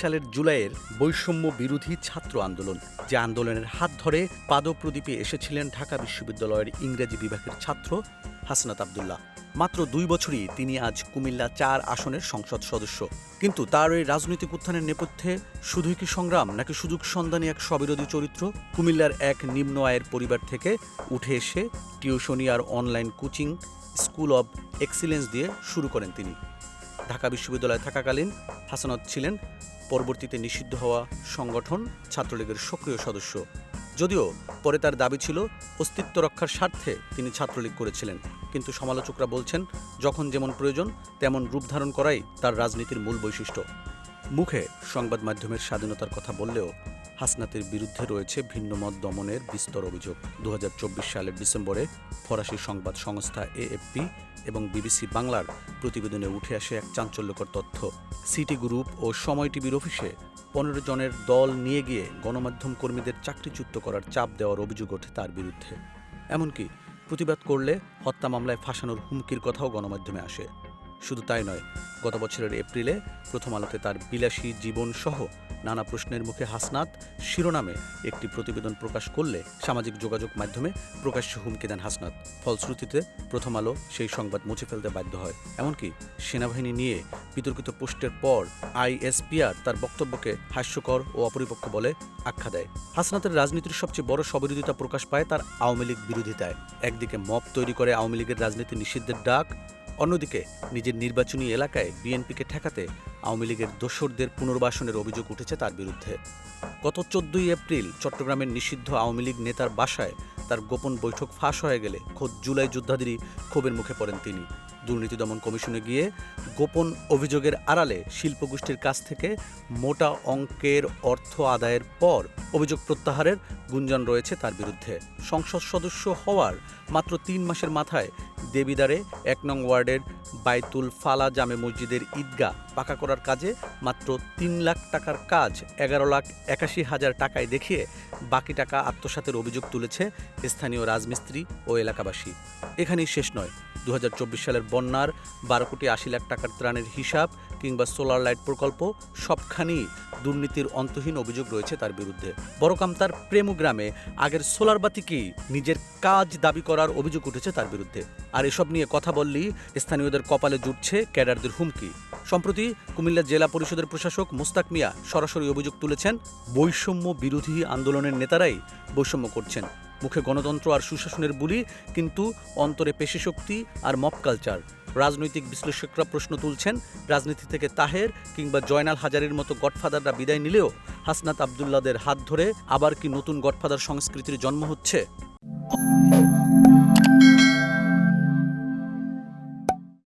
সালের জুলাইয়ের বৈষম্য বিরোধী ছাত্র আন্দোলন, যে আন্দোলনের হাত ধরে পাদপ্রদীপে এসেছিলেন ঢাকা বিশ্ববিদ্যালয়ের ইংরেজি বিভাগের ছাত্র হাসনাত আব্দুল্লাহ। মাত্র 2 বছরই তিনি আজ কুমিল্লা 4 আসনের সংসদ সদস্য। কিন্তু তার এই রাজনৈতিক উত্থানের নেপথ্যে শুধুই কি সংগ্রাম, নাকি সুযোগ সন্ধানী এক স্ববিরোধী চরিত্র? কুমিল্লার এক নিম্ন আয়ের পরিবার থেকে উঠে এসে টিউশনি আর online coaching school of excellence দিয়ে শুরু করেন তিনি। ঢাকা বিশ্ববিদ্যালয়ে থাকাকালীন হাসনাত ছিলেন পরবর্তীতে নিষিদ্ধ হওয়া সংগঠন ছাত্রলীগের সক্রিয় সদস্য। যদিও পরে তার দাবি ছিল অস্তিত্ব রক্ষার স্বার্থে তিনি ছাত্রলীগ করেছিলেন, কিন্তু সমালোচকরা বলছেন যখন যেমন প্রয়োজন তেমন রূপ ধারণ করাই তার রাজনীতির মূল বৈশিষ্ট্য। মুখে সংবাদ মাধ্যমের স্বাধীনতার কথা বললেও হাসনাতের বিরুদ্ধে রয়েছে ভিন্নমত দমনের বিস্তর অভিযোগ। 2024 সালের ডিসেম্বরে ফরাসি সংবাদ সংস্থা এএফপি এবং বিবিসি বাংলার প্রতিবেদনে উঠে আসে এক চাঞ্চল্যকর তথ্য। সিটি গ্রুপ ও সময় টিভির অফিসে 15 জনের দল নিয়ে গিয়ে গণমাধ্যম কর্মীদের চাকরিচ্যুত করার চাপ দেওয়ার অভিযোগ ওঠে তার বিরুদ্ধে। এমনকি প্রতিবাদ করলে হত্যা মামলায় ফাঁসানোর হুমকির কথাও গণমাধ্যমে আসে। শুধু তাই নয়, গত বছরের এপ্রিলে প্রথম আলোতে তার বিলাসী জীবনসহ নানা প্রশ্নের মুখে হাসনাত শিরোনামে একটি প্রতিবেদন প্রকাশ করলে সামাজিক যোগাযোগ মাধ্যমে প্রকাশ্যে হুমকি দেন হাসনাত। ফলশ্রুতিতে প্রথম আলো সেই সংবাদ মুছে ফেলতে বাধ্য হয়। এমনকি সেনাবাহিনী নিয়ে বিতর্কিত পোস্টের পর আইএসপিআর তার বক্তব্যকে হাস্যকর ও অপরিপক্ক বলে আখ্যা দেয়। হাসনাতের রাজনীতির সবচেয়ে বড় স্ববিরোধিতা প্রকাশ পায় তার আওয়ামী লীগ বিরোধিতায়। একদিকে মব তৈরি করে আওয়ামী লীগের রাজনীতি নিষিদ্ধের ডাক, অন্যদিকে নিজের নির্বাচনী এলাকায় বিএনপিকে ঠেকাতে আওয়ামী লীগের দোসরদের পুনর্বাসনের অভিযোগ উঠেছে তার বিরুদ্ধে। গত 14 এপ্রিল চট্টগ্রামের নিষিদ্ধ আওয়ামী লীগ নেতার বাসায় তার গোপন বৈঠক ফাঁস হয়ে গেলে খোদ জুলাই যোদ্ধাদেরই ক্ষোভের মুখে পড়েন তিনি। দুর্নীতি দমন কমিশনে গিয়ে গোপন অভিযোগের আড়ালে শিল্পগোষ্ঠীর কাছ থেকে মোটা অঙ্কের অর্থ আদায়ের পর অভিযোগ প্রত্যাহারের গুঞ্জন রয়েছে তার বিরুদ্ধে। সংসদ সদস্য হওয়ার মাত্র 3 মাসের মাথায় দেবিদারে 1 নং ওয়ার্ডের বাইতুল ফালা জামে মসজিদের ঈদগাহ পাকা করার কাজে মাত্র 3 লাখ টাকার কাজ 11,81,000 টাকায় দেখিয়ে বাকি টাকা আত্মসাতের অভিযোগ তুলেছে স্থানীয় রাজমিস্ত্রি ও এলাকাবাসী। এখানেই শেষ নয়, 2024 সালের বন্যার 12 কোটি 80 লাখ টাকার ত্রাণের হিসাব কিংবা সোলার লাইট প্রকল্প সবখানেই দুর্নীতির অন্তহীন অভিযোগ রয়েছে তার বিরুদ্ধে। বড়কামতার প্রেমু গ্রামে আগের সোলার বাতিকেই নিজের কাজ দাবি করার অভিযোগ উঠেছে তার বিরুদ্ধে। আর এসব নিয়ে কথা বললেই স্থানীয়দের কপালে জুটছে ক্যাডারদের হুমকি। সম্প্রতি কুমিল্লা জেলা পরিষদের প্রশাসক মোস্তাক মিয়া সরাসরি অভিযোগ তুলেছেন বৈষম্য বিরোধী আন্দোলনের নেতারাই বৈষম্য করছেন। মুখে গণতন্ত্র আর সুশাসনের বুলি, কিন্তু অন্তরে পেশিশক্তি আর মব কালচার। রাজনৈতিক বিশ্লেষকরা প্রশ্ন তুলছেন, রাজনীতি থেকে তাহের কিংবা জয়নাল হাজারীর মতো গডফাদাররা বিদায় নিলেও হাসনাত আব্দুল্লাহদের হাত ধরে আবার কি নতুন গডফাদার সংস্কৃতির জন্ম হচ্ছে?